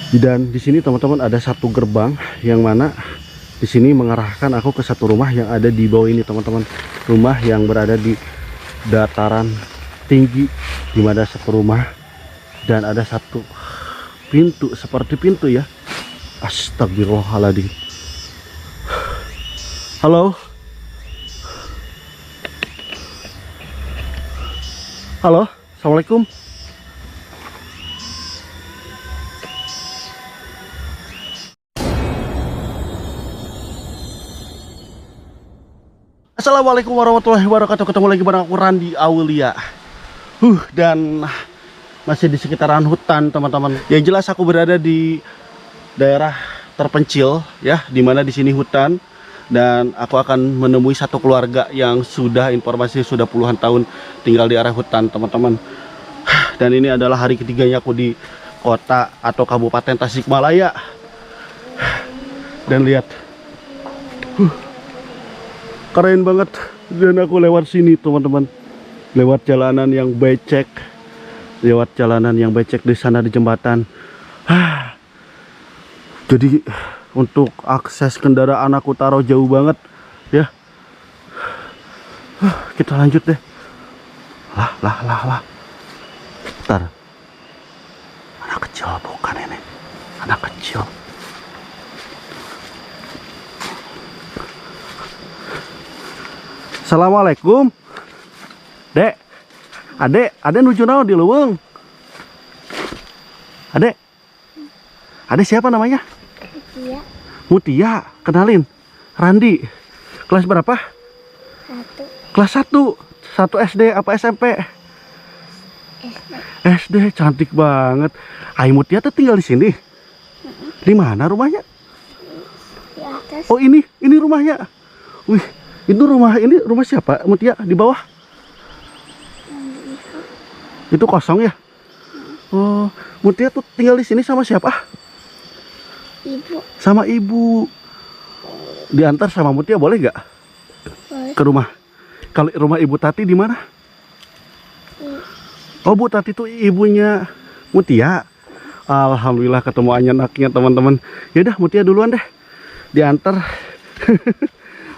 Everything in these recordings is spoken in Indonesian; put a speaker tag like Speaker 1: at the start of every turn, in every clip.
Speaker 1: Dan di sini teman-teman ada satu gerbang yang mana di sini mengarahkan aku ke satu rumah yang ada di bawah ini teman-teman. Rumah yang berada di dataran tinggi, di mana satu rumah dan ada satu pintu seperti pintu ya. Astagfirullahaladzim. Halo. Halo, assalamualaikum. Assalamualaikum warahmatullahi wabarakatuh. Ketemu lagi bareng aku Randy Aulia. Dan masih di sekitaran hutan teman-teman. Yang jelas aku berada di daerah terpencil ya, dimana di sini hutan. Dan aku akan menemui satu keluarga yang sudah informasi sudah puluhan tahun tinggal di area hutan teman-teman. Dan ini adalah hari ketiganya aku di kota atau Kabupaten Tasikmalaya. Dan lihat, keren banget. Dan aku lewat sini teman-teman, lewat jalanan yang becek, di sana di jembatan. Jadi untuk akses kendaraan aku taruh jauh banget ya. Kita lanjut deh. Lah. Bentar. Anak kecil bukan ini. Anak kecil. Assalamualaikum. Dek. Adek nuju naon di leuweung? Adek siapa namanya? Mutia, kenalin. Randy. Kelas berapa?
Speaker 2: 1.
Speaker 1: Kelas 1. 1 SD apa SMP? SD, cantik banget. Ai Mutia tuh tinggal di sini. Di mana rumahnya?
Speaker 2: Di atas.
Speaker 1: Oh, ini rumahnya. Wih, itu rumah siapa? Mutia di bawah. Itu kosong ya? Oh, Mutia tuh tinggal di sini sama siapa?
Speaker 2: Ibu.
Speaker 1: Sama ibu. Diantar sama Mutia boleh nggak?
Speaker 2: Boleh.
Speaker 1: Ke rumah. Kalau rumah Ibu Tati di mana? Oh, Bu Tati itu ibunya Mutia. Alhamdulillah ketemu anaknya teman-teman. Yaudah Mutia duluan deh, diantar.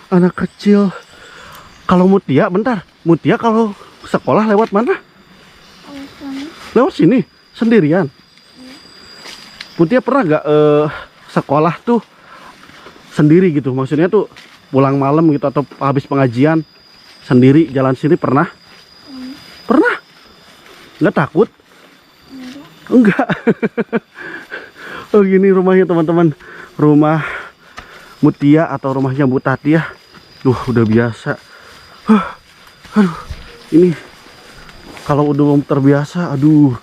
Speaker 1: Anak kecil. Kalau Mutia, bentar. Mutia kalau sekolah lewat mana? Lewat sini sendirian. Mutia pernah nggak sekolah tuh sendiri gitu? Maksudnya tuh pulang malam gitu atau habis pengajian sendiri jalan sini pernah? Pernah? Nggak takut? Enggak. Oh, gini rumahnya teman-teman. Rumah Mutia atau rumahnya Bu Tati ya. Udah biasa. Aduh, ini kalau udah belum terbiasa, aduh.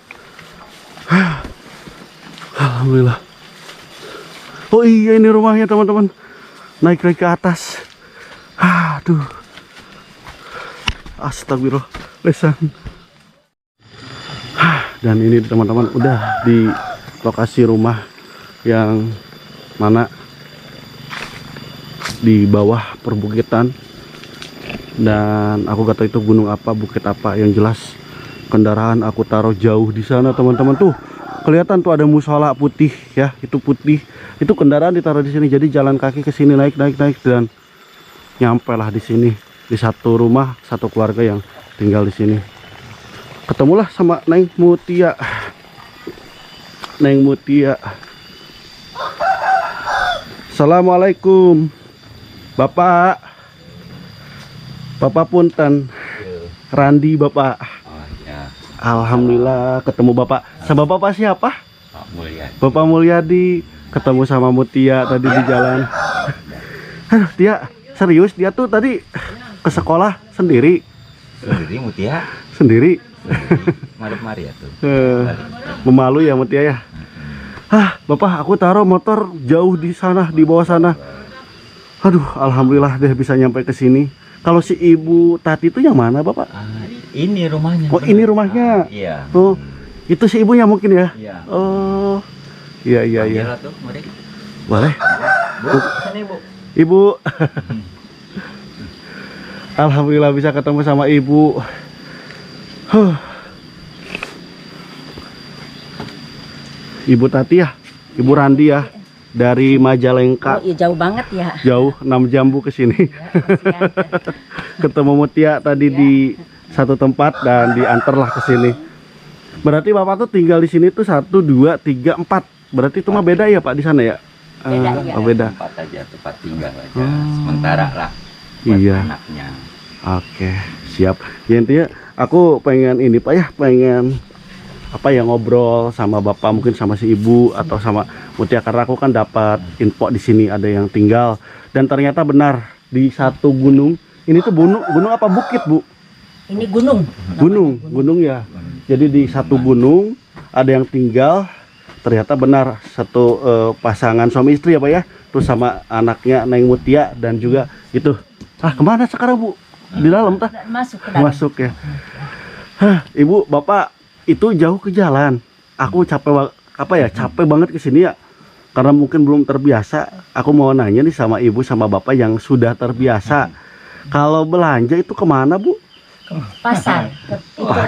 Speaker 1: Alhamdulillah. Oh iya, ini rumahnya teman-teman. Naik ke atas. Aduh. Astagfirullah. Lesan. Dan ini teman-teman udah di lokasi rumah yang mana di bawah perbukitan. Dan aku gak tahu itu gunung apa, bukit apa. Yang jelas kendaraan aku taruh jauh di sana teman-teman. Tuh kelihatan tuh ada musola putih ya, itu putih. Itu kendaraan ditaruh di sini. Jadi jalan kaki ke sini naik dan nyampe lah di sini, di satu rumah satu keluarga yang tinggal di sini. Ketemulah sama Neng Mutia. Assalamualaikum. Bapak punten. Randy Bapak.
Speaker 3: Oh, ya.
Speaker 1: Alhamdulillah ketemu Bapak. Sama Bapak siapa?
Speaker 3: Pak Mulyadi.
Speaker 1: Bapak Mulyadi. Ketemu sama Mutia tadi di jalan. Aduh, Tia, serius dia tuh tadi ke sekolah sendiri.
Speaker 3: Sendiri Mutia.
Speaker 1: Sendiri.
Speaker 3: Mari ya tuh.
Speaker 1: Memalu ya Mutia ya. Bapak, aku taruh motor jauh di sana, di bawah sana. Aduh, alhamdulillah deh bisa nyampe ke sini. Kalau si Ibu Tati itu yang mana, Bapak?
Speaker 3: Ini rumahnya.
Speaker 1: Oh, ini rumahnya.
Speaker 3: Iya.
Speaker 1: Oh, itu si ibunya mungkin ya?
Speaker 3: Iya.
Speaker 1: Oh, iya.
Speaker 3: Panggil tuh, mari.
Speaker 1: Boleh.
Speaker 3: Bu, sini Bu.
Speaker 1: Ibu. Alhamdulillah bisa ketemu sama Ibu. Ibu Tati ya? Ibu Randi ya dari Majalengka.
Speaker 4: Oh, iya jauh banget ya.
Speaker 1: Jauh 6 jam Bu ke sini.
Speaker 4: Ya, kasihan.
Speaker 1: Ketemu Mutia tadi di satu tempat dan diantarlah ke sini. Berarti Bapak tuh tinggal di sini tuh 1 2 3 4. Berarti itu mah beda ya Pak di sana ya?
Speaker 4: Beda, iya.
Speaker 1: Oh, beda.
Speaker 3: Tempat aja, tempat tinggal aja.
Speaker 1: Oh.
Speaker 3: Sementara lah. Buat
Speaker 1: Iya.
Speaker 3: anaknya.
Speaker 1: Oke, siap. Ya intinya aku pengen ini Pak ya, pengen apa ya ngobrol sama Bapak, mungkin sama si Ibu atau sama Mutia, karena aku kan dapat info di sini ada yang tinggal dan ternyata benar di satu gunung. Ini tuh gunung apa bukit, Bu?
Speaker 4: Ini gunung.
Speaker 1: Gunung ya. Jadi di satu gunung ada yang tinggal. Ternyata benar satu pasangan suami istri ya Pak ya. Terus sama anaknya Neng Mutia dan juga itu. Ah, kemana sekarang Bu? Di dalam tah?
Speaker 4: Masuk ke dalam.
Speaker 1: Masuk ya. Hah, Ibu, Bapak itu jauh ke jalan. Aku capek capek banget ke sini ya. Karena mungkin belum terbiasa. Aku mau nanya nih sama Ibu sama Bapak yang sudah terbiasa. Kalau belanja itu kemana Bu?
Speaker 4: Ke pasar.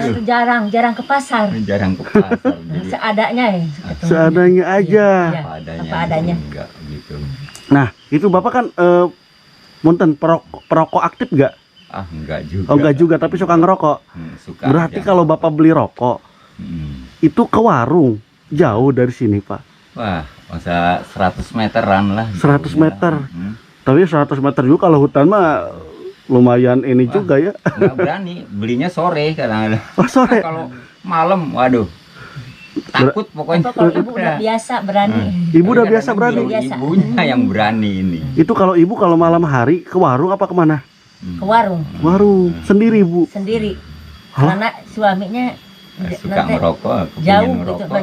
Speaker 4: Itu jarang ke pasar.
Speaker 3: Jarang ke pasar. Jadi
Speaker 4: Seadanya ya. ketemu.
Speaker 1: Seadanya aja.
Speaker 4: Iya,
Speaker 3: adanya.
Speaker 4: apa adanya.
Speaker 3: Enggak gitu.
Speaker 1: Nah, itu Bapak kan punten perokok aktif nggak?
Speaker 3: Ah, enggak juga.
Speaker 1: Oh enggak juga, tapi suka ngerokok.
Speaker 3: Suka
Speaker 1: Berarti
Speaker 3: aja.
Speaker 1: kalau Bapak beli rokok itu ke warung jauh dari sini Pak.
Speaker 3: Wah, masa 100 meteran lah.
Speaker 1: 100 meter. Tapi 100 meter juga kalau hutan mah lumayan ini
Speaker 3: Wah.
Speaker 1: juga ya.
Speaker 3: Enggak berani, belinya sore kadang-kadang.
Speaker 1: Oh sore.
Speaker 3: Kalau malam, waduh. Takut pokoknya.
Speaker 4: Kalau ibu udah biasa berani.
Speaker 1: Ibu udah biasa berani.
Speaker 4: Biasa.
Speaker 3: Ibunya yang berani ini.
Speaker 1: Itu kalau Ibu kalau malam hari ke warung apa kemana?
Speaker 4: Ke warung
Speaker 1: Warung sendiri Bu.
Speaker 4: sendiri.
Speaker 1: Hah?
Speaker 4: Karena suaminya
Speaker 3: Suka
Speaker 4: nanti
Speaker 3: merokok, kepingin
Speaker 4: jauh gitu,
Speaker 3: merokok.
Speaker 4: Pak,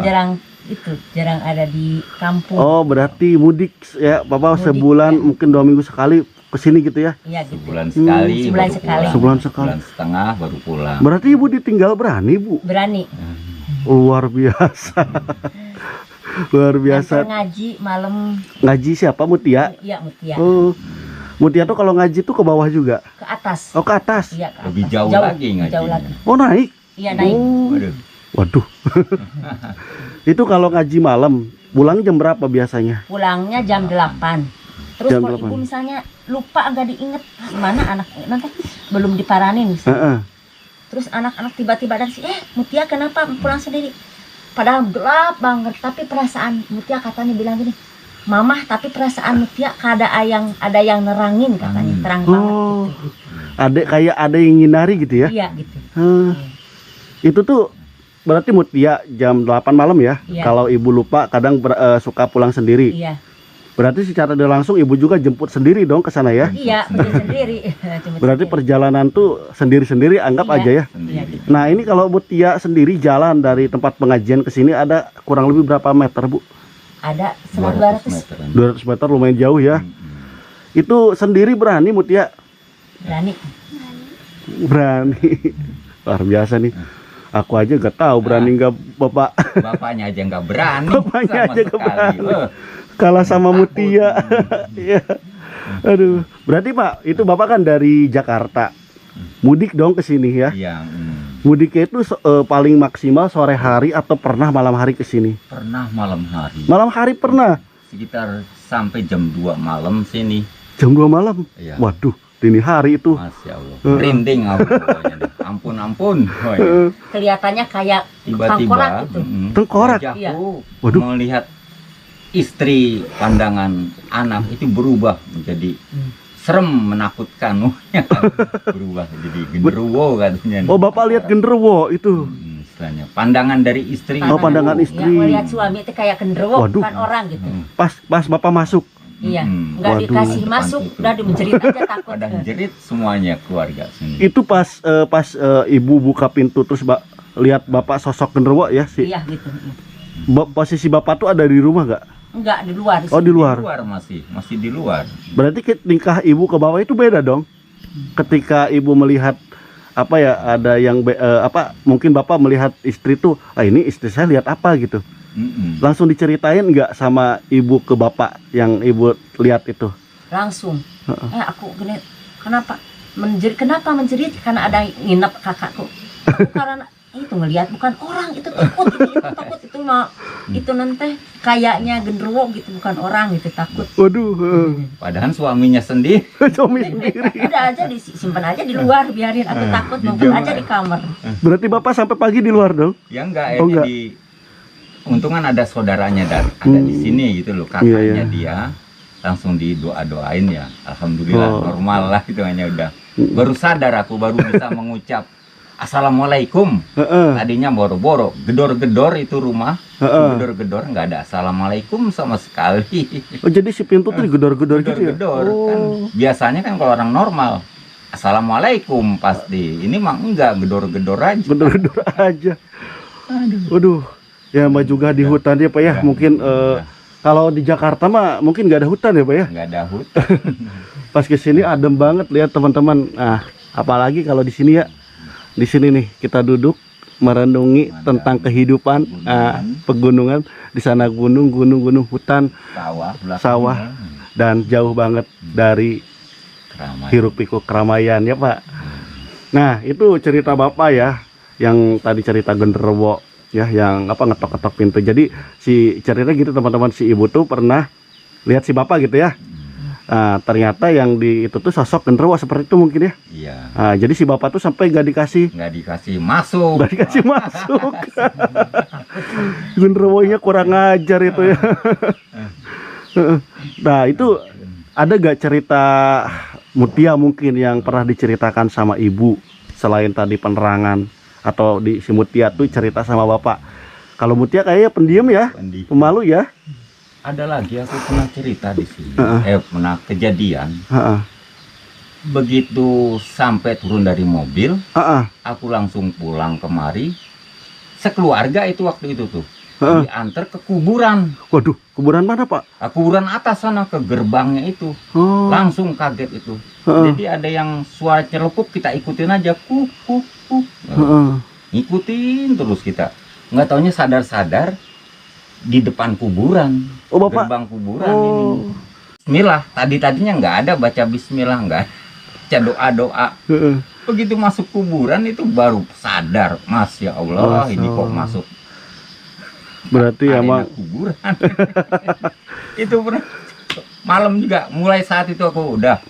Speaker 4: jarang ada di kampung.
Speaker 1: Oh berarti mudik ya Bapak
Speaker 4: Mudik,
Speaker 1: sebulan
Speaker 4: ya.
Speaker 1: mungkin 2 minggu sekali kesini gitu ya?
Speaker 4: Iya gitu.
Speaker 3: Sebulan sekali,
Speaker 4: Sebulan
Speaker 3: baru
Speaker 4: sekali.
Speaker 3: pulang.
Speaker 1: Sebulan sekali.
Speaker 3: Sebulan setengah baru pulang.
Speaker 1: Berarti Ibu ditinggal berani Bu.
Speaker 4: Berani.
Speaker 1: Luar biasa. Luar biasa.
Speaker 4: Antar ngaji malam.
Speaker 1: Ngaji siapa Mutia?
Speaker 4: Iya Mutia.
Speaker 1: Oh. Mutia tuh kalau ngaji tuh ke bawah juga.
Speaker 4: Ke atas.
Speaker 1: Oh ke atas.
Speaker 4: Iya ke atas.
Speaker 3: Lebih jauh lagi ngajinya.
Speaker 4: Jauh lagi.
Speaker 1: Oh naik.
Speaker 4: Iya naik.
Speaker 1: Oh.
Speaker 3: Waduh.
Speaker 1: Waduh. Itu kalau ngaji malam, pulang jam berapa biasanya?
Speaker 4: Pulangnya jam 8. Terus
Speaker 1: Jam
Speaker 4: kalau
Speaker 1: 8.
Speaker 4: ibu misalnya lupa nggak diinget gimana anak nanti belum diparanin misalnya.
Speaker 1: Heeh.
Speaker 4: Terus anak-anak tiba-tiba dari sini, Mutia kenapa pulang sendiri? Padahal gelap banget, tapi perasaan Mutia katanya bilang gini, Mamah, tapi perasaan Mutia ada yang nerangin katanya, terang
Speaker 1: Oh.
Speaker 4: banget gitu.
Speaker 1: Ada yang ngindari gitu ya?
Speaker 4: Iya gitu.
Speaker 1: Heh. Itu tuh berarti Mutia jam 8 malam ya?
Speaker 4: Iya.
Speaker 1: Kalau Ibu lupa kadang suka pulang sendiri.
Speaker 4: Iya.
Speaker 1: Berarti secara tidak langsung Ibu juga jemput sendiri dong ke sana ya?
Speaker 4: Iya, pergi sendiri. Jemput
Speaker 1: Berarti
Speaker 4: sendiri.
Speaker 1: perjalanan tuh sendiri-sendiri anggap
Speaker 4: Iya.
Speaker 1: aja ya?
Speaker 4: Iya, gitu.
Speaker 1: Nah ini kalau Mutia sendiri jalan dari tempat pengajian ke sini ada kurang lebih berapa meter Bu?
Speaker 4: Ada
Speaker 3: 200
Speaker 4: 200
Speaker 3: meteran.
Speaker 1: 200 meter lumayan jauh ya. Itu sendiri berani Mutia?
Speaker 4: berani.
Speaker 1: Berani. Luar biasa nih. Aku aja nggak tahu berani nggak Bapak.
Speaker 3: Bapaknya aja nggak berani.
Speaker 1: Bapaknya
Speaker 3: sama
Speaker 1: aja nggak
Speaker 3: sekali.
Speaker 1: berani. Kalah sama Mutia. Iya. Aduh. Berarti Pak, itu Bapak kan dari Jakarta. Mudik dong ke sini ya.
Speaker 3: Iya.
Speaker 1: Mudiknya itu paling maksimal sore hari atau pernah malam hari ke sini?
Speaker 3: Pernah malam hari.
Speaker 1: Malam hari pernah.
Speaker 3: Sekitar sampai jam 2 malam sini.
Speaker 1: Jam 2 malam.
Speaker 3: Iya.
Speaker 1: Waduh, dini hari itu.
Speaker 3: Masya Allah. Merinding aku pokoknya deh. Ampun. Pokoknya.
Speaker 4: Kelihatannya kayak tengkorak
Speaker 3: Tiba-tiba
Speaker 4: gitu.
Speaker 1: Tengkorak?
Speaker 3: wajahku
Speaker 4: Iya.
Speaker 1: Waduh.
Speaker 3: melihat istri, pandangan anak itu berubah menjadi serem, menakutkan. Berubah jadi genderuwo katanya.
Speaker 1: Oh, Bapak lihat genderuwo itu.
Speaker 3: Istilahnya pandangan dari istri.
Speaker 1: Oh, pandangan istri.
Speaker 4: Ya, melihat suami itu kayak genderuwo,
Speaker 1: Waduh.
Speaker 4: bukan orang gitu.
Speaker 1: Pas Bapak masuk.
Speaker 4: Iya,
Speaker 3: Mm-mm.
Speaker 4: nggak
Speaker 1: Waduh.
Speaker 4: dikasih masuk,
Speaker 3: Depan
Speaker 4: udah menjerit aja takut.
Speaker 3: Pada jerit semuanya keluarga sini.
Speaker 1: Itu pas Ibu buka pintu terus lihat Bapak sosok genderuwo ya sih.
Speaker 4: Iya gitu.
Speaker 1: Posisi Bapak tuh ada di rumah nggak?
Speaker 4: Enggak di luar.
Speaker 1: Oh, di luar.
Speaker 3: Di luar masih di luar.
Speaker 1: Berarti tingkah Ibu ke bawah itu beda dong. Ketika Ibu melihat apa ya, ada yang mungkin Bapak melihat istri tuh, ini istri saya lihat apa gitu. Langsung diceritain nggak sama Ibu ke Bapak yang Ibu lihat itu?
Speaker 4: Langsung. Aku gini, kenapa menjerit? Karena ada yang nginep kakakku. Aku karena itu ngelihat bukan orang, itu takut, itu takut, itu mah itu nanti kayaknya genderuwo gitu, bukan orang gitu, takut.
Speaker 1: Waduh.
Speaker 3: Padahal suaminya sendiri.
Speaker 1: Suami sendiri.
Speaker 4: Udah aja disimpan aja di luar, biarin aku takut, ngumpet aja di kamar.
Speaker 1: Berarti Bapak sampai pagi di luar dong?
Speaker 3: Ya enggak,
Speaker 1: Oh,
Speaker 3: akhirnya
Speaker 1: enggak.
Speaker 3: untungan ada saudaranya ada di sini gitu loh, kakaknya
Speaker 1: Iya, iya.
Speaker 3: dia langsung didoa-doain ya. Alhamdulillah
Speaker 1: Oh.
Speaker 3: normal lah itu, hanya udah. Baru sadar aku, baru bisa mengucap Assalamualaikum.
Speaker 1: Heeh.
Speaker 3: Tadinya boro-boro, gedor-gedor itu rumah,
Speaker 1: Heeh.
Speaker 3: gedor-gedor nggak ada Assalamualaikum sama sekali.
Speaker 1: Oh, jadi si pintu tuh digedor-gedor gitu ya?
Speaker 3: Gedor-gedor kan. Biasanya kan kalau orang normal Assalamualaikum pasti. Ini mah enggak, gedor-gedor aja.
Speaker 1: Gedor-gedor aja. Waduh. Ya Mbak juga di hutan ya Pak ya. Mungkin kalau di Jakarta mah mungkin nggak ada hutan ya Pak ya.
Speaker 3: Nggak ada hutan.
Speaker 1: Pas ke sini adem banget, lihat teman-teman. Nah, apalagi kalau di sini ya. Di sini nih kita duduk merenungi tentang kehidupan pegunungan. Di sana gunung, hutan,
Speaker 3: Sawah,
Speaker 1: Sawah. dan jauh banget dari
Speaker 3: Keramaian.
Speaker 1: hiruk pikuk keramaian ya Pak. Nah, itu cerita Bapak ya, yang tadi cerita genderuwo ya, yang apa ngetok-ketok pintu. Jadi si cerita gitu teman-teman, si ibu tuh pernah lihat si Bapak gitu ya. Nah, ternyata yang di itu tuh sosok genderuwo seperti itu mungkin ya.
Speaker 3: Iya,
Speaker 1: Nah, jadi si Bapak tuh sampai gak dikasih
Speaker 3: nggak dikasih
Speaker 1: masuk. Genderuwonya kurang ajar itu ya. Nah, itu ada gak cerita Mutia mungkin yang pernah diceritakan sama ibu selain tadi penerangan, atau di si Mutia tuh cerita sama Bapak? Kalau Mutia kayaknya pendiam ya,
Speaker 3: Pendi.
Speaker 1: pemalu ya.
Speaker 3: Ada lagi aku pernah cerita di sini.
Speaker 1: Heeh.
Speaker 3: Pernah kejadian.
Speaker 1: Heeh.
Speaker 3: Begitu sampai turun dari mobil,
Speaker 1: Heeh.
Speaker 3: aku langsung pulang kemari. Sekeluarga itu waktu itu tuh
Speaker 1: Heeh.
Speaker 3: diantar ke kuburan.
Speaker 1: Waduh, kuburan mana Pak?
Speaker 3: Kuburan atas sana, ke gerbangnya itu.
Speaker 1: Oh.
Speaker 3: Langsung kaget itu.
Speaker 1: Heeh.
Speaker 3: Jadi ada yang suara celupuk, kita ikutin aja, kuk.
Speaker 1: Heeh.
Speaker 3: Ngikutin terus kita. Nggak taunya sadar-sadar di depan kuburan.
Speaker 1: Oh Bapak.
Speaker 3: Gerbang kuburan
Speaker 1: Oh.
Speaker 3: ini. Bismillah. Tadinya nggak ada baca Bismillah, nggak ada baca doa-doa.
Speaker 1: Heeh.
Speaker 3: Begitu masuk kuburan itu baru sadar, Masya Allah,
Speaker 1: Masya
Speaker 3: ini kok
Speaker 1: Allah.
Speaker 3: masuk
Speaker 1: Berarti
Speaker 3: arena
Speaker 1: emang
Speaker 3: kuburan. Itu pernah malam juga. Mulai saat itu aku udah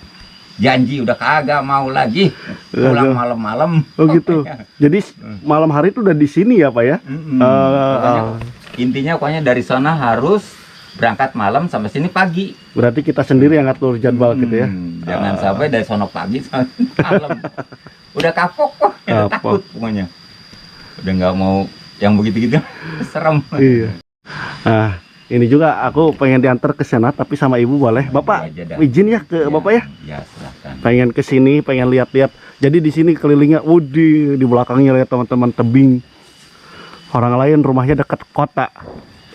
Speaker 3: janji, udah kagak mau lagi pulang malam-malam.
Speaker 1: oh gitu. Jadi malam hari itu udah di sini ya Pak ya?
Speaker 3: Mm-mm.
Speaker 1: Ah,
Speaker 3: Intinya pokoknya dari sana harus berangkat malam sampai sini pagi.
Speaker 1: Berarti kita sendiri yang ngatur jadwal gitu ya.
Speaker 3: Jangan sampai dari sono pagi sampai malam. Udah kapok kok, udah
Speaker 1: Kapok.
Speaker 3: takut pokoknya. Udah nggak mau yang begitu-gitu, serem.
Speaker 1: Iya. Nah, ini juga aku pengen diantar ke sana tapi sama ibu boleh. Bapak
Speaker 3: Aja dah.
Speaker 1: izin ya ke Bapak ya?
Speaker 3: Ya silahkan.
Speaker 1: Pengen ke sini, pengen lihat-lihat. Jadi di sini kelilingnya, di belakangnya lihat teman-teman tebing. Orang lain rumahnya dekat kota.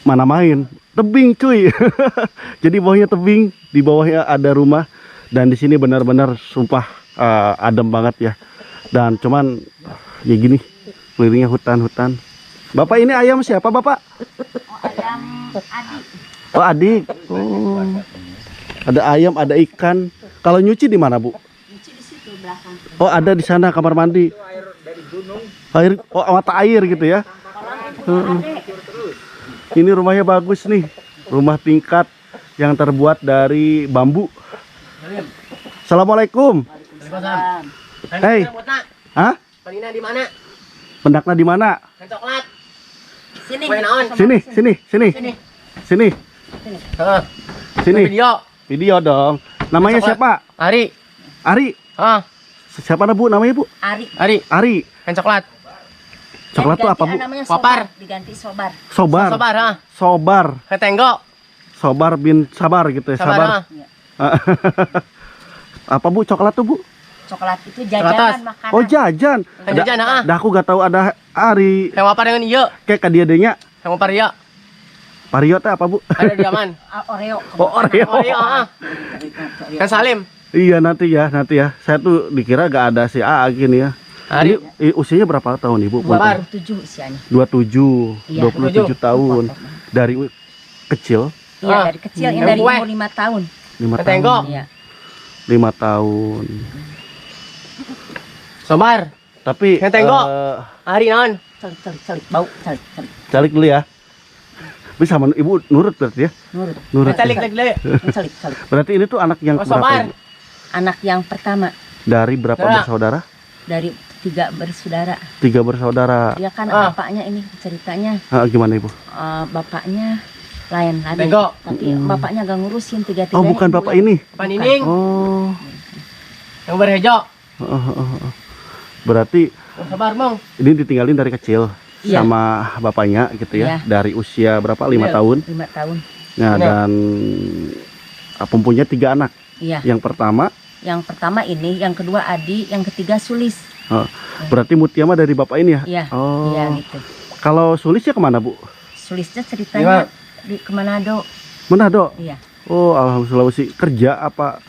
Speaker 1: Mana main? Tebing cuy. Jadi bawahnya tebing, di bawahnya ada rumah, dan di sini benar-benar sumpah adem banget ya. Dan cuman ya gini, kelilingnya hutan-hutan. Bapak ini ayam siapa Bapak?
Speaker 4: Ayam adik.
Speaker 1: Oh adik. Oh. Ada ayam, ada ikan. Kalau nyuci di mana Bu?
Speaker 4: Nyuci di situ belakang.
Speaker 1: Oh ada di sana kamar mandi. Air, oh mata air gitu ya. Ini rumahnya bagus nih. Rumah tingkat yang terbuat dari bambu. Assalamualaikum. Hei. Hah?
Speaker 5: Panina di mana?
Speaker 1: Pendakna di mana?
Speaker 5: Kan coklat.
Speaker 4: Sini.
Speaker 5: Main naon?
Speaker 1: Sini, sini, sini. Sini.
Speaker 5: Heeh.
Speaker 1: Sini.
Speaker 5: Video.
Speaker 1: Video dong. Namanya
Speaker 5: Coklat.
Speaker 1: siapa?
Speaker 5: Ari.
Speaker 1: Ari.
Speaker 5: Hah,
Speaker 1: Siapa Bu namanya Bu?
Speaker 4: Ari.
Speaker 5: Ari.
Speaker 1: Ari.
Speaker 5: Kan coklat.
Speaker 1: Coklat tuh apa Bu?
Speaker 4: Namanya
Speaker 5: Wapar.
Speaker 4: Diganti sobar.
Speaker 1: Sobar.
Speaker 5: Sobar, ha.
Speaker 1: Sobar.
Speaker 5: Kan tenggo.
Speaker 1: Sobar bin Sabar gitu ya.
Speaker 5: Sabar, ha.
Speaker 1: Apa Bu coklat tuh Bu?
Speaker 4: Coklat itu
Speaker 5: Coklat.
Speaker 4: jajanan makanan.
Speaker 1: Oh jajan.
Speaker 5: Kan jajan, ha.
Speaker 1: Dah aku gak tahu ada Ari.
Speaker 5: Yang wapar dengan iya.
Speaker 1: Kayak kadiadenya.
Speaker 5: Yang wapar iya.
Speaker 1: Vario teh apa Bu?
Speaker 5: Ada di aman.
Speaker 4: Oreo.
Speaker 1: Oh Oreo.
Speaker 5: Oh iya, ha. Kan Salim.
Speaker 1: Iya nanti ya. Saya tuh dikira gak ada si A gini ya.
Speaker 5: Ari.
Speaker 1: Ini usianya berapa tahun Ibu?
Speaker 5: Wapar.
Speaker 4: 27 usianya.
Speaker 1: 27,
Speaker 4: Iya,
Speaker 1: 27 tahun. Dari kecil
Speaker 4: Iya,
Speaker 5: Ah.
Speaker 4: dari kecil yang
Speaker 5: Yang
Speaker 4: dari
Speaker 5: kue.
Speaker 4: umur 5 tahun.
Speaker 1: 5
Speaker 5: Kan tenggo.
Speaker 1: tahun.
Speaker 4: Iya.
Speaker 1: 5 tahun.
Speaker 5: Sobar.
Speaker 1: Tapi
Speaker 5: Yang tengok. Ari naon?
Speaker 4: Calik bau, calik.
Speaker 1: Calik dulu ya. Bisa sama ibu nurut berarti ya?
Speaker 4: Nurut.
Speaker 1: Nurut.
Speaker 5: Calik lagi.
Speaker 4: Calik.
Speaker 1: Berarti ini tuh anak yang
Speaker 5: Oh,
Speaker 1: berapa
Speaker 5: sabar.
Speaker 1: ibu?
Speaker 4: Anak yang pertama
Speaker 1: Dari berapa
Speaker 5: Ya.
Speaker 1: bersaudara?
Speaker 4: dari 3 bersaudara.
Speaker 1: 3 bersaudara.
Speaker 4: Dia kan
Speaker 5: Ah.
Speaker 4: bapaknya ini ceritanya
Speaker 1: Gimana ibu?
Speaker 4: bapaknya lain lagi.
Speaker 5: Bengkok.
Speaker 4: Tapi bapaknya gak ngurusin 3-3.
Speaker 1: Oh bukan bapak ini.
Speaker 5: Pak Nining.
Speaker 1: Oh.
Speaker 5: Yang berhejo.
Speaker 1: Berarti
Speaker 5: Oh, sabar, Mong.
Speaker 1: ini ditinggalin dari kecil
Speaker 4: Iya.
Speaker 1: sama bapaknya gitu ya.
Speaker 4: Iya.
Speaker 1: Dari usia berapa? 5
Speaker 5: Iya.
Speaker 1: tahun.
Speaker 4: 5 tahun.
Speaker 1: Nah,
Speaker 5: Benar.
Speaker 1: dan mempunyai 3 anak.
Speaker 4: Iya.
Speaker 1: Yang pertama,
Speaker 4: Yang pertama ini, yang kedua Adi, yang ketiga Sulis.
Speaker 1: berarti Mutia mah dari bapak ini ya?
Speaker 4: Iya.
Speaker 1: Oh.
Speaker 4: Iya gitu.
Speaker 1: Kalau Sulisnya kemana, Bu?
Speaker 4: Sulisnya ceritanya ke Manado.
Speaker 1: Manado.
Speaker 4: Iya.
Speaker 1: Oh, alhamdulillah Sulawesi. Kerja apa?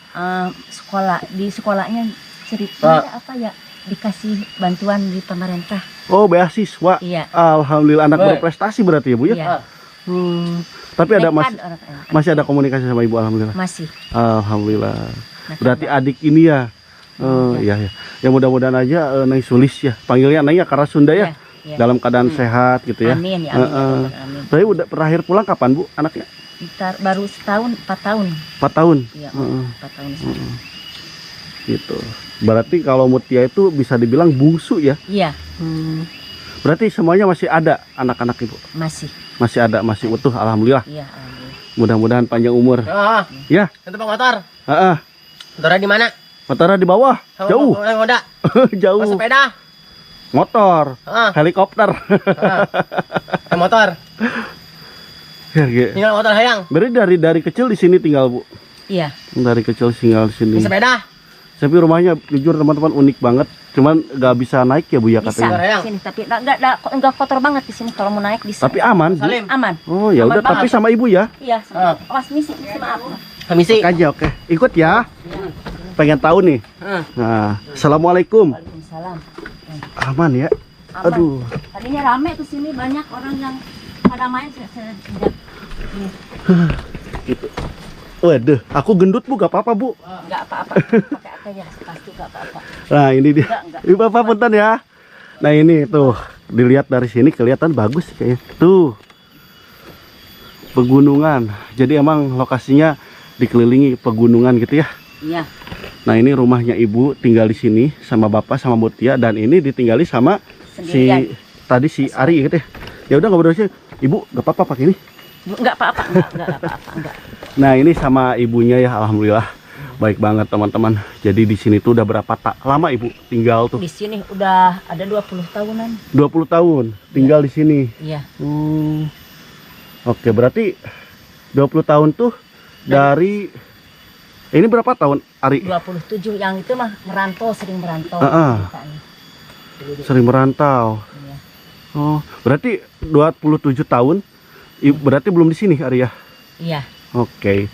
Speaker 4: Sekolah di sekolahnya ceritanya apa ya? Dikasih bantuan di pemerintah.
Speaker 1: Oh, beasiswa.
Speaker 4: Iya.
Speaker 1: Alhamdulillah anak
Speaker 5: Baik.
Speaker 1: berprestasi berarti ya, Bu ya?
Speaker 4: Iya.
Speaker 1: Tapi ada
Speaker 4: Nekat
Speaker 1: masih ada komunikasi sama Ibu alhamdulillah.
Speaker 4: masih.
Speaker 1: Alhamdulillah.
Speaker 4: Nekat
Speaker 1: Berarti
Speaker 4: banget.
Speaker 1: adik ini ya. Iya ya. Ya mudah-mudahan aja Neng Sulis ya. Panggilnya Neng ya karena Sunda ya.
Speaker 4: Iya.
Speaker 1: Dalam keadaan sehat gitu ya.
Speaker 4: Amin ya. Amin, ya Rabbal amin.
Speaker 1: Tapi udah terakhir pulang kapan, Bu? Anaknya?
Speaker 4: Ntar baru setahun, 4 tahun.
Speaker 1: 4 tahun.
Speaker 4: Iya,
Speaker 1: Heeh.
Speaker 4: 4 tahun sekarang.
Speaker 1: Gitu. Berarti kalau Mutia itu bisa dibilang bungsu ya.
Speaker 4: Iya,
Speaker 1: Berarti semuanya masih ada anak-anak Ibu.
Speaker 4: masih.
Speaker 1: Masih ada, masih utuh alhamdulillah.
Speaker 4: Iya, alhamdulillah.
Speaker 1: Mudah-mudahan panjang umur. Ya.
Speaker 5: Itu Pak motor.
Speaker 1: Heeh.
Speaker 5: Motornya di mana?
Speaker 1: Motornya di bawah. Jauh.
Speaker 5: Roda.
Speaker 1: Jauh.
Speaker 5: Oh, sepeda.
Speaker 1: Motor, helikopter.
Speaker 5: Yang motor.
Speaker 1: Ya, ya.
Speaker 5: Tinggal motor hayang.
Speaker 1: Berarti dari kecil di sini tinggal, Bu.
Speaker 4: Iya.
Speaker 1: Dari kecil tinggal di sini.
Speaker 5: Di sepeda.
Speaker 1: Tapi rumahnya jujur teman-teman unik banget. Cuman nggak bisa naik ya, Bu ya
Speaker 4: Bisa
Speaker 1: katanya.
Speaker 5: Sayang.
Speaker 4: sini, tapi enggak kotor banget di sini kalau mau naik bisa.
Speaker 1: Tapi aman, Bu.
Speaker 5: Salim.
Speaker 4: Aman.
Speaker 1: Oh, ya
Speaker 4: Aman
Speaker 1: udah tapi
Speaker 4: banget.
Speaker 1: sama Ibu ya.
Speaker 4: Iya, awas misi maaf.
Speaker 5: Permisi.
Speaker 1: Aja oke. Ikut ya. Pengen tahu nih. Nah, Assalamualaikum.
Speaker 4: Waalaikumsalam.
Speaker 1: Aman ya.
Speaker 4: Aman.
Speaker 1: Aduh.
Speaker 4: Tadinya rame ke sini banyak orang yang pada main sejak
Speaker 1: Gitu. Waduh, aku gendut, Bu, gak apa-apa, Bu.
Speaker 4: enggak apa-apa. Pakai apa ya? Pasti enggak apa-apa.
Speaker 1: Nah, ini dia.
Speaker 4: Enggak.
Speaker 1: Ibu Bapak punten ya. Nah, ini tuh, dilihat dari sini kelihatan bagus kayaknya. Tuh. Pegunungan. Jadi emang lokasinya dikelilingi pegunungan gitu ya.
Speaker 4: Iya.
Speaker 1: Nah, ini rumahnya Ibu tinggal di sini sama Bapak sama Mutia dan ini ditinggali sama
Speaker 4: Sendirian.
Speaker 1: si Ari gitu ya. Ya udah ngobrol sih. Ibu, gak apa-apa pakai ini.
Speaker 4: Enggak apa-apa, enggak apa-apa, enggak.
Speaker 1: Nah, ini sama ibunya ya, alhamdulillah. Baik banget teman-teman. Jadi di sini tuh udah berapa lama Ibu tinggal tuh?
Speaker 4: Di sini udah ada 20 tahunan.
Speaker 1: 20 tahun tinggal di sini.
Speaker 4: Iya.
Speaker 1: Oke, berarti 20 tahun tuh dari ini berapa tahun, Ari?
Speaker 4: 27 yang itu mah merantau, sering merantau.
Speaker 1: Ah.
Speaker 4: ceritanya.
Speaker 1: Sering merantau.
Speaker 4: Iya.
Speaker 1: Oh, berarti 27 tahun. Berarti belum di sini, Ari ya?
Speaker 4: Iya.
Speaker 1: Oke.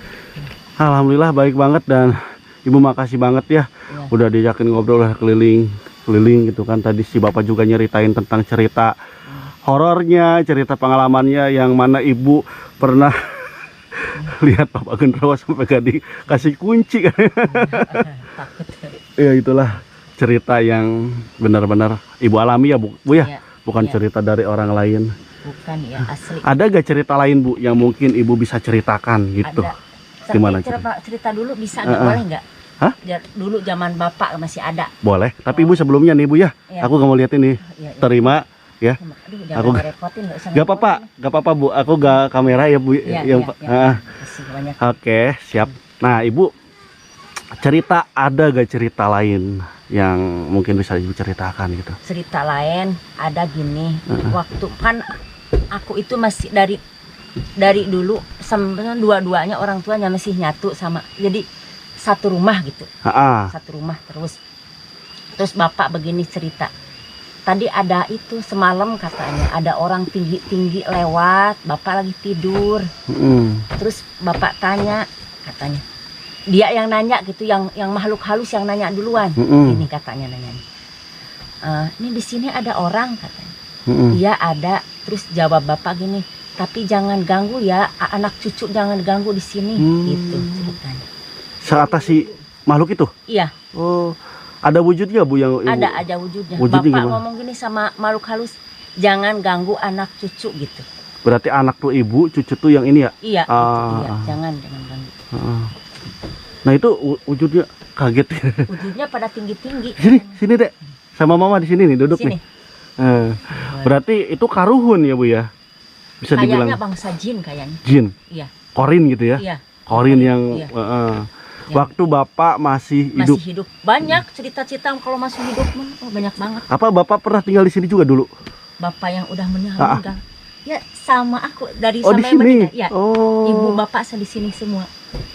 Speaker 1: Alhamdulillah baik banget dan Ibu makasih banget ya.
Speaker 4: Iya.
Speaker 1: Udah diajakin ngobrol lah keliling gitu kan. Tadi si Bapak juga nyeritain tentang cerita horornya, cerita pengalamannya yang mana Ibu pernah lihat Bapak Genderuwo sampai gak dikasih kunci kan.
Speaker 4: Takut.
Speaker 1: Ya itulah cerita yang benar-benar Ibu alami ya, Bu ya.
Speaker 4: Iya.
Speaker 1: Bukan
Speaker 4: Iya.
Speaker 1: cerita dari orang lain.
Speaker 4: Bukan ya, asli.
Speaker 1: Ada gak cerita lain, Bu, yang mungkin Ibu bisa ceritakan gitu?
Speaker 4: Ada.
Speaker 1: Gimana
Speaker 4: cerita dulu bisa nggak boleh nggak?
Speaker 1: Hah?
Speaker 4: Dulu zaman Bapak masih ada.
Speaker 1: Boleh, tapi Ibu sebelumnya nih, Bu ya.
Speaker 4: Iya.
Speaker 1: Aku gak mau lihat ini.
Speaker 4: Iya, iya.
Speaker 1: Terima ya.
Speaker 4: Aduh,
Speaker 1: Aku-
Speaker 4: jangan repotin, nggak usah
Speaker 1: Gak apa-apa, gak apa-apa, Bu. Aku gak kamera ya, Bu.
Speaker 4: Iya,
Speaker 1: yang
Speaker 4: iya, iya.
Speaker 1: ah.
Speaker 4: Kasih banyak.
Speaker 1: Oke, siap. Nah, Ibu ada gak cerita lain yang mungkin bisa Ibu ceritakan gitu?
Speaker 4: Cerita lain ada gini. Waktu kan aku itu masih dari dulu sampai dua-duanya orang tuanya masih nyatu sama, jadi satu rumah gitu. Satu rumah terus bapak begini cerita, tadi ada itu semalam katanya ada orang tinggi lewat, bapak lagi tidur, terus bapak tanya, katanya dia yang nanya gitu, yang makhluk halus yang nanya duluan. Ini katanya nanya, ini di sini ada orang katanya. Iya ada. Terus jawab bapak gini, tapi jangan ganggu ya, anak cucu jangan ganggu di sini. Gitu ceritanya.
Speaker 1: Seatas si makhluk itu?
Speaker 4: Iya.
Speaker 1: Oh, ada wujudnya, Bu, yang
Speaker 4: Ada wujudnya.
Speaker 1: Wujudnya
Speaker 4: Bapak
Speaker 1: gimana?
Speaker 4: ngomong gini sama makhluk halus, jangan ganggu anak cucu gitu.
Speaker 1: Berarti anak tuh ibu, cucu tuh yang ini ya?
Speaker 4: Iya,
Speaker 1: Ah.
Speaker 4: iya, jangan ganggu.
Speaker 1: Heeh. Nah itu wujudnya kaget.
Speaker 4: Wujudnya pada tinggi-tinggi.
Speaker 1: Sini dek, sama mama di sini nih duduk
Speaker 4: Sini.
Speaker 1: nih. Berarti itu karuhun ya bu ya? Bisa
Speaker 4: Kayaknya
Speaker 1: dibilang
Speaker 4: bangsa jin kayaknya.
Speaker 1: jin,
Speaker 4: Iya,
Speaker 1: korin gitu ya?
Speaker 4: iya.
Speaker 1: Korin yang
Speaker 4: Iya.
Speaker 1: waktu bapak masih hidup.
Speaker 4: Masih hidup. Banyak cerita-cerita kalau masih hidup mah banyak banget.
Speaker 1: Apa bapak pernah tinggal di sini juga dulu?
Speaker 4: Bapak yang udah
Speaker 1: Ah.
Speaker 4: meninggal. Ya sama aku dari
Speaker 1: Oh di
Speaker 4: sama yang
Speaker 1: sini.
Speaker 4: meninggal. Ya,
Speaker 1: Oh.
Speaker 4: ibu bapak di sini semua.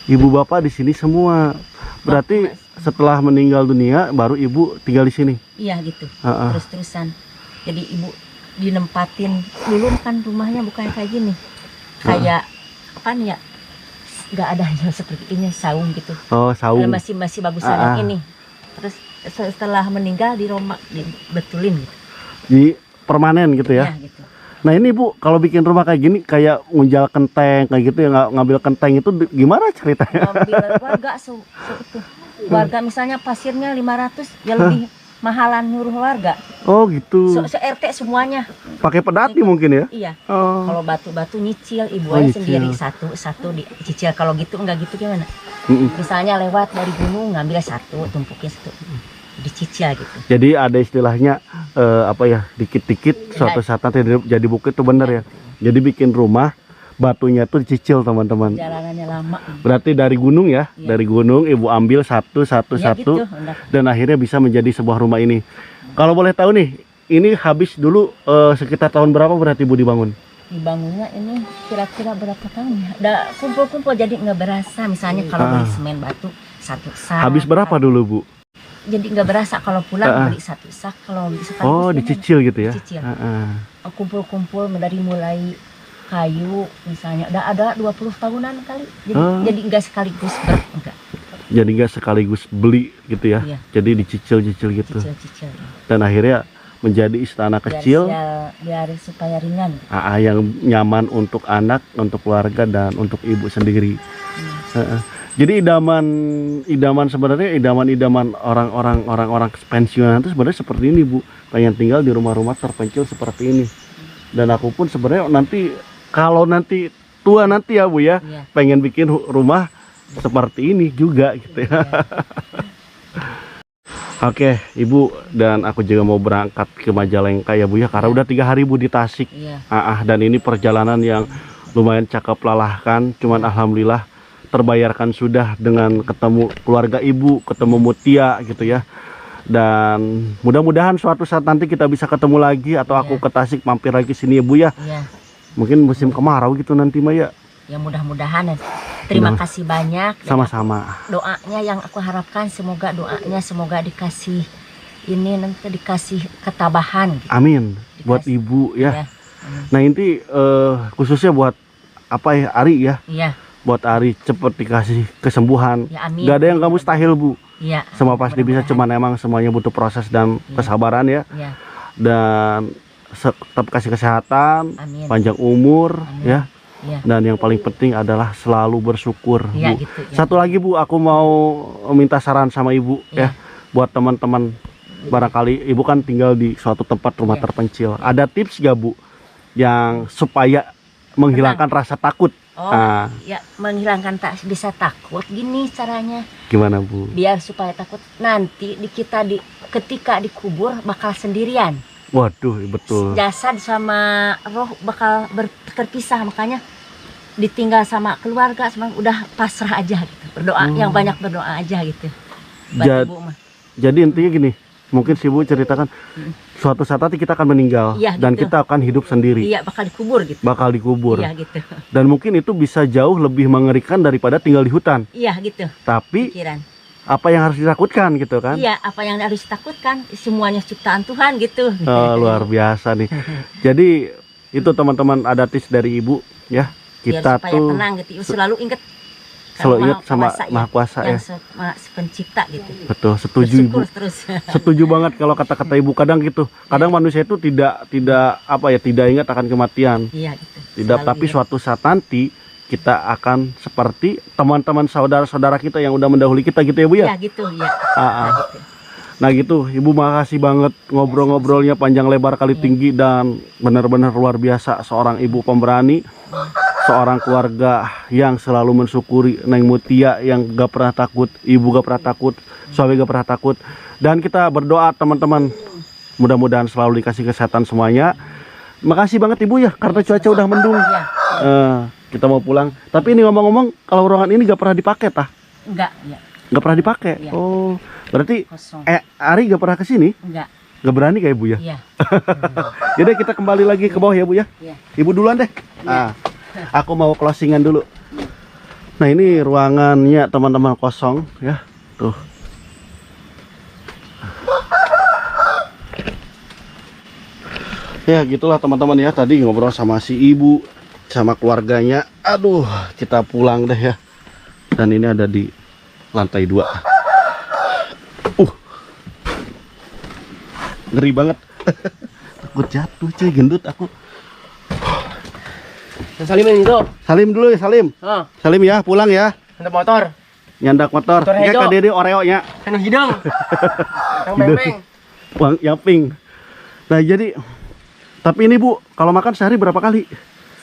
Speaker 1: Ibu bapak di sini semua. Berarti setelah meninggal dunia baru ibu tinggal di sini.
Speaker 4: Iya gitu.
Speaker 1: Ah.
Speaker 4: Terus-terusan. Jadi ibu dinempatin dulu kan rumahnya bukan kayak gini. Kayak apa nih ya? Nggak ada yang seperti ini saung gitu.
Speaker 1: Oh saung.
Speaker 4: Masih bagusan yang ini. Terus setelah meninggal di Roma dibetulin gitu.
Speaker 1: Di permanen gitu ya?
Speaker 4: Ya gitu.
Speaker 1: Nah ini bu, kalau bikin rumah kayak gini, kayak ngunjal kenteng kayak gitu ya, ngambil kenteng itu gimana ceritanya?
Speaker 4: Ambil warga itu. Warga misalnya pasirnya 500 ya lebih mahalan nyuruh warga.
Speaker 1: Oh gitu.
Speaker 4: RT semuanya.
Speaker 1: Pakai pedati mungkin ya?
Speaker 4: Iya.
Speaker 1: Oh.
Speaker 4: Kalau batu-batu nyicil, ibu
Speaker 1: Oh,
Speaker 4: aja
Speaker 1: nyicil.
Speaker 4: sendiri satu dicicil. Kalau gitu enggak gitu gimana?
Speaker 1: Mm-mm.
Speaker 4: Misalnya lewat dari gunung ngambil satu, tumpukin satu, dicicil gitu.
Speaker 1: Jadi ada istilahnya apa ya, dikit-dikit suatu saat nanti jadi bukit tuh bener ya. Jadi bikin rumah batunya tuh dicicil teman-teman.
Speaker 4: Jalanannya lama.
Speaker 1: Berarti dari gunung ya,
Speaker 4: Iya.
Speaker 1: dari gunung ibu ambil satu
Speaker 4: Ya gitu, enggak.
Speaker 1: dan akhirnya bisa menjadi sebuah rumah ini. Kalau boleh tahu nih, ini habis dulu sekitar tahun berapa berarti ibu dibangun?
Speaker 4: Dibangunnya ini kira-kira berapa tahun ya? Udah kumpul-kumpul jadi nggak berasa. Misalnya kalau beli semen batu satu sak.
Speaker 1: Habis berapa dulu bu?
Speaker 4: Jadi nggak berasa kalau pulang beli satu sak, kalau beli sekaligus.
Speaker 1: Oh
Speaker 4: gimana?
Speaker 1: dicicil gitu ya?
Speaker 4: Dicicil.
Speaker 1: Heeh.
Speaker 4: Kumpul-kumpul dari mulai kayu misalnya udah ada 20 tahunan kali. Jadi nggak sekaligus enggak.
Speaker 1: Jadi nggak sekaligus beli gitu ya?
Speaker 4: Iya.
Speaker 1: Jadi dicicil-cicil gitu.
Speaker 4: Cicil-cicil.
Speaker 1: Dan akhirnya menjadi istana kecil.
Speaker 4: Biar supaya ringan.
Speaker 1: Yang nyaman untuk anak, untuk keluarga dan untuk ibu sendiri. Heeh. Jadi idaman sebenarnya idaman orang-orang pensiunan itu sebenarnya seperti ini bu, pengen tinggal di rumah-rumah terpencil seperti ini. Dan aku pun sebenarnya nanti kalau nanti tua nanti ya bu ya,
Speaker 4: Iya.
Speaker 1: pengen bikin rumah seperti ini juga gitu ya. Oke ibu, dan aku juga mau berangkat ke Majalengka ya bu ya, karena udah 3 hari bu di Tasik.
Speaker 4: Iya.
Speaker 1: Dan ini perjalanan yang lumayan cakep melelahkan, cuman alhamdulillah terbayarkan sudah dengan ketemu keluarga ibu, ketemu Mutia gitu ya. Dan mudah-mudahan suatu saat nanti kita bisa ketemu lagi, atau aku ke Tasik mampir lagi sini ya bu ya.
Speaker 4: Iya.
Speaker 1: Mungkin musim kemarau gitu nanti Maya.
Speaker 4: Ya mudah-mudahan. Terima kasih banyak.
Speaker 1: Sama-sama.
Speaker 4: Doanya yang aku harapkan semoga dikasih ini nanti dikasih ketabahan gitu.
Speaker 1: Amin. Buat
Speaker 4: Dikasih.
Speaker 1: ibu ya.
Speaker 4: Ya.
Speaker 1: Nah ini khususnya buat apa ya, Ari ya.
Speaker 4: Iya.
Speaker 1: Buat Ari cepet dikasih kesembuhan.
Speaker 4: Ya amin.
Speaker 1: Gak ada yang kamu mustahil bu.
Speaker 4: Iya.
Speaker 1: Semua pasti bisa,
Speaker 4: Mudah-mudahan.
Speaker 1: cuman emang semuanya butuh proses dan kesabaran ya.
Speaker 4: Iya.
Speaker 1: Dan tetap kasih kesehatan,
Speaker 4: Amin.
Speaker 1: panjang umur
Speaker 4: Amin.
Speaker 1: ya.
Speaker 4: Iya.
Speaker 1: Dan yang paling penting adalah selalu bersyukur
Speaker 4: Iya
Speaker 1: bu.
Speaker 4: gitu. Ya.
Speaker 1: Satu lagi bu, aku mau minta saran sama ibu ya,
Speaker 4: Iya.
Speaker 1: buat teman-teman. Barangkali ibu kan tinggal di suatu tempat rumah
Speaker 4: Iya.
Speaker 1: terpencil. Ada tips gak bu yang supaya menghilangkan rasa takut?
Speaker 4: Oh,
Speaker 1: Nah,
Speaker 4: ya menghilangkan bisa takut gini caranya.
Speaker 1: gimana bu?
Speaker 4: Biar supaya takut nanti ketika dikubur bakal sendirian.
Speaker 1: Waduh, betul.
Speaker 4: Jasad sama roh bakal terpisah, makanya ditinggal sama keluarga sama udah pasrah aja gitu. Berdoa yang banyak berdoa aja gitu. Buat
Speaker 1: Jad-
Speaker 4: ibu mah.
Speaker 1: Jadi intinya gini, mungkin si ibu ceritakan suatu saat nanti kita akan meninggal
Speaker 4: Iya,
Speaker 1: dan
Speaker 4: gitu.
Speaker 1: kita akan hidup sendiri,
Speaker 4: Iya bakal dikubur gitu.
Speaker 1: bakal dikubur.
Speaker 4: Iya gitu.
Speaker 1: Dan mungkin itu bisa jauh lebih mengerikan daripada tinggal di hutan.
Speaker 4: Iya gitu.
Speaker 1: Tapi
Speaker 4: Pikiran.
Speaker 1: apa yang harus ditakutkan gitu kan?
Speaker 4: Iya, apa yang harus ditakutkan? Semuanya ciptaan Tuhan gitu.
Speaker 1: Luar biasa nih. Jadi itu teman-teman ada tips dari ibu ya.
Speaker 4: Biar
Speaker 1: Kita
Speaker 4: supaya
Speaker 1: tuh
Speaker 4: tenang gitu. Selalu ingat
Speaker 1: selalu ingat sama Maha Kuasa ya.
Speaker 4: yang pencipta gitu.
Speaker 1: Betul, setuju ibu.
Speaker 4: Bersyukur terus.
Speaker 1: Setuju banget kalau kata-kata ibu. Kadang gitu. Kadang manusia itu tidak apa ya, tidak ingat akan kematian.
Speaker 4: Iya gitu.
Speaker 1: Tidak,
Speaker 4: Selalu
Speaker 1: tapi
Speaker 4: ingat.
Speaker 1: suatu saat nanti kita akan seperti teman-teman saudara-saudara kita yang udah mendahului kita gitu ya bu ya.
Speaker 4: Iya gitu, iya.
Speaker 1: Ah, ah.
Speaker 4: Gitu.
Speaker 1: Nah gitu, Ibu makasih banget ngobrol-ngobrolnya panjang lebar kali tinggi dan benar-benar luar biasa. Seorang ibu pemberani, seorang keluarga yang selalu mensyukuri. Neng Mutia yang gak pernah takut, ibu gak pernah takut, suami gak pernah takut. Dan kita berdoa teman-teman, mudah-mudahan selalu dikasih kesehatan semuanya. Makasih banget Ibu ya, karena cuaca udah mendung. Kita mau pulang. Tapi ini ngomong-ngomong, kalau ruangan ini gak pernah dipakai tah?
Speaker 4: Enggak, ya.
Speaker 1: Gak pernah dipakai?
Speaker 4: Iya.
Speaker 1: Oh, berarti
Speaker 4: Kosong.
Speaker 1: Ari gak pernah kesini?
Speaker 4: Enggak.
Speaker 1: Gak berani kayak Ibu ya?
Speaker 4: Iya.
Speaker 1: Jadi kita kembali lagi ke bawah ya Bu ya.
Speaker 4: Iya.
Speaker 1: Ibu duluan deh. Aku mau closingan dulu. Nah ini ruangannya teman-teman kosong ya. Tuh. Ya gitulah teman-teman ya. Tadi ngobrol sama si ibu, sama keluarganya. Aduh, kita pulang deh ya. Dan ini ada di lantai 2. Ngeri banget. Takut jatuh cuy, gendut aku.
Speaker 5: Yang Salimin itu.
Speaker 1: Salim dulu ya, Salim. Salim ya, pulang ya.
Speaker 5: Untuk motor.
Speaker 1: Nyandak motor.
Speaker 5: Motor
Speaker 1: Kayak
Speaker 5: Hedo.
Speaker 1: Kak Dede Oreo nya.
Speaker 5: Yang hidung. Yang beng-beng.
Speaker 1: Bang, yang pink. Nah, jadi tapi ini Bu, kalau makan sehari berapa kali?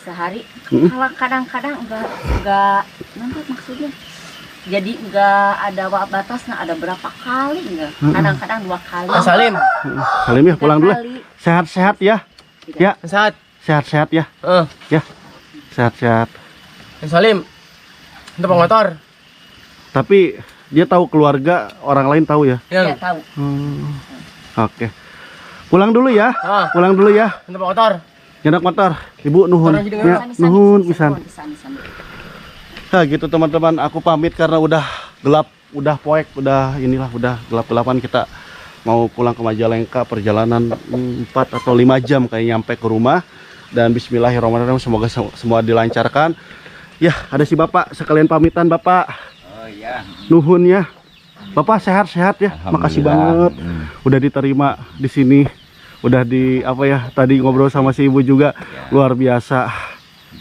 Speaker 4: Sehari. Kalau kadang-kadang enggak nanti maksudnya. Jadi enggak ada batasnya, ada berapa kali enggak? Kadang-kadang 2 kali.
Speaker 5: Yang Salim.
Speaker 1: Salim ya, pulang
Speaker 4: 3
Speaker 1: dulu.
Speaker 4: kali.
Speaker 1: Sehat-sehat ya. Ya,
Speaker 5: Yang Saat.
Speaker 1: sehat-sehat ya. Ya. Sehat-sehat.
Speaker 5: Yang Salim. Untuk motor.
Speaker 1: Tapi dia tahu keluarga, orang lain tahu ya.
Speaker 4: Iya,
Speaker 5: Yang.
Speaker 4: tahu.
Speaker 1: Oke. Pulang dulu ya. Pulang dulu ya.
Speaker 5: Untuk motor.
Speaker 1: Nyandak motor. Ibu nuhun.
Speaker 5: Orang jadi
Speaker 1: Ya,
Speaker 4: Sani,
Speaker 1: nuhun
Speaker 4: sani,
Speaker 1: pisan.
Speaker 4: sani, sani.
Speaker 1: Nah gitu teman-teman, aku pamit karena udah gelap, udah poek, udah inilah, udah gelap-gelapan. Kita mau pulang ke Majalengka, perjalanan 4 atau 5 jam kayak nyampe ke rumah. Dan bismillahirrahmanirrahim, semoga semua dilancarkan. Ya, ada si Bapak, sekalian pamitan Bapak.
Speaker 3: Oh iya.
Speaker 1: Nuhun ya. Bapak sehat-sehat ya. Makasih banget udah diterima di sini. Udah di apa ya, tadi ngobrol sama si Ibu juga luar biasa.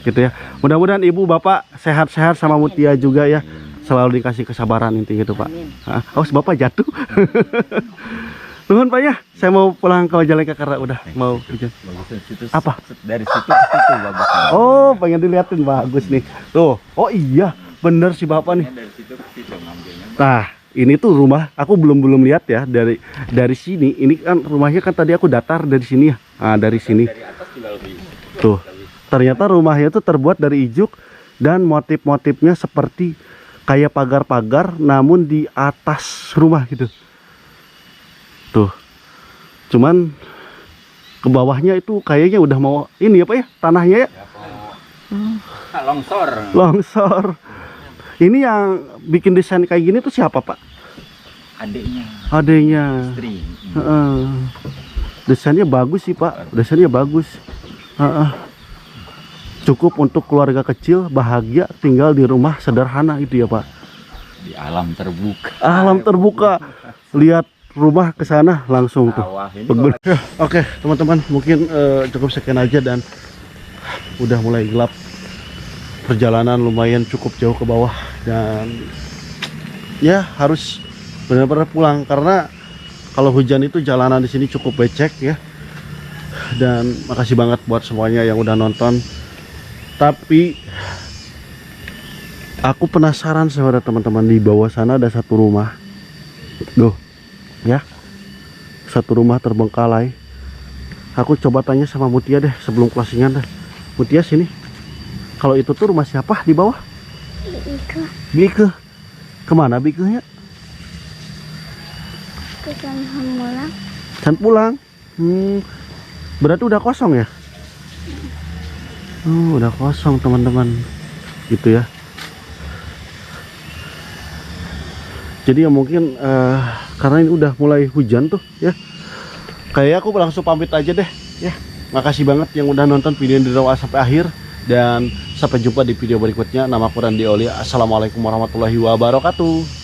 Speaker 1: Gitu ya. Mudah-mudahan Ibu Bapak sehat-sehat sama Mutia juga ya. Selalu dikasih kesabaran intinya gitu Pak. Awas Bapak jatuh. Nuhun Pak ya. Saya mau pulang ke Majalengka karena udah mau hujan. Apa?
Speaker 3: Dari situ ke situ bagus.
Speaker 1: Oh, pengen dilihatin bagus nih. Tuh. Oh iya, bener si Bapak nih.
Speaker 3: Dari situ ke situ ngambilnya.
Speaker 1: Nah, ini tuh rumah aku belum lihat ya dari sini. Ini kan rumahnya kan tadi aku datar dari sini ya. Nah, dari sini.
Speaker 3: Dari atas juga lebih.
Speaker 1: Tuh. Ternyata rumahnya tuh terbuat dari ijuk dan motif-motifnya seperti kayak pagar-pagar namun di atas rumah gitu. Tuh. Cuman ke bawahnya itu kayaknya udah mau ini apa ya? Tanahnya ya?
Speaker 3: Longsor.
Speaker 1: Longsor. Ini yang bikin desain kayak gini tuh siapa, Pak?
Speaker 3: Adiknya.
Speaker 1: Adanya.
Speaker 3: Istri.
Speaker 1: Desainnya bagus sih, Pak. Desainnya bagus. Cukup untuk keluarga kecil bahagia tinggal di rumah sederhana itu ya, Pak.
Speaker 3: Di alam terbuka.
Speaker 1: Alam terbuka. Lihat rumah ke sana langsung tuh.
Speaker 3: Sawah ini
Speaker 1: Pegun. Oke, teman-teman, mungkin cukup sekian aja dan udah mulai gelap. Perjalanan lumayan cukup jauh ke bawah dan ya harus benar-benar pulang karena kalau hujan itu jalanan di sini cukup becek ya. Dan makasih banget buat semuanya yang udah nonton. Tapi aku penasaran sama teman-teman, di bawah sana ada satu rumah. Duh, ya. Satu rumah terbengkalai. Aku coba tanya sama Mutia deh sebelum closingan deh. Mutia sini. Kalau itu tuh rumah siapa di bawah?
Speaker 2: Ika
Speaker 1: Bike. Kemana Bikenya?
Speaker 2: ke sana pulang.
Speaker 1: Can pulang. Berarti udah kosong ya? Udah kosong teman-teman. Gitu ya. Jadi ya mungkin karena ini udah mulai hujan tuh ya. Kayak aku langsung pamit aja deh ya. Makasih banget yang udah nonton video ini dari awal sampai akhir. Dan sampai jumpa di video berikutnya. Nama aku Randy Aulia. Assalamualaikum warahmatullahi wabarakatuh.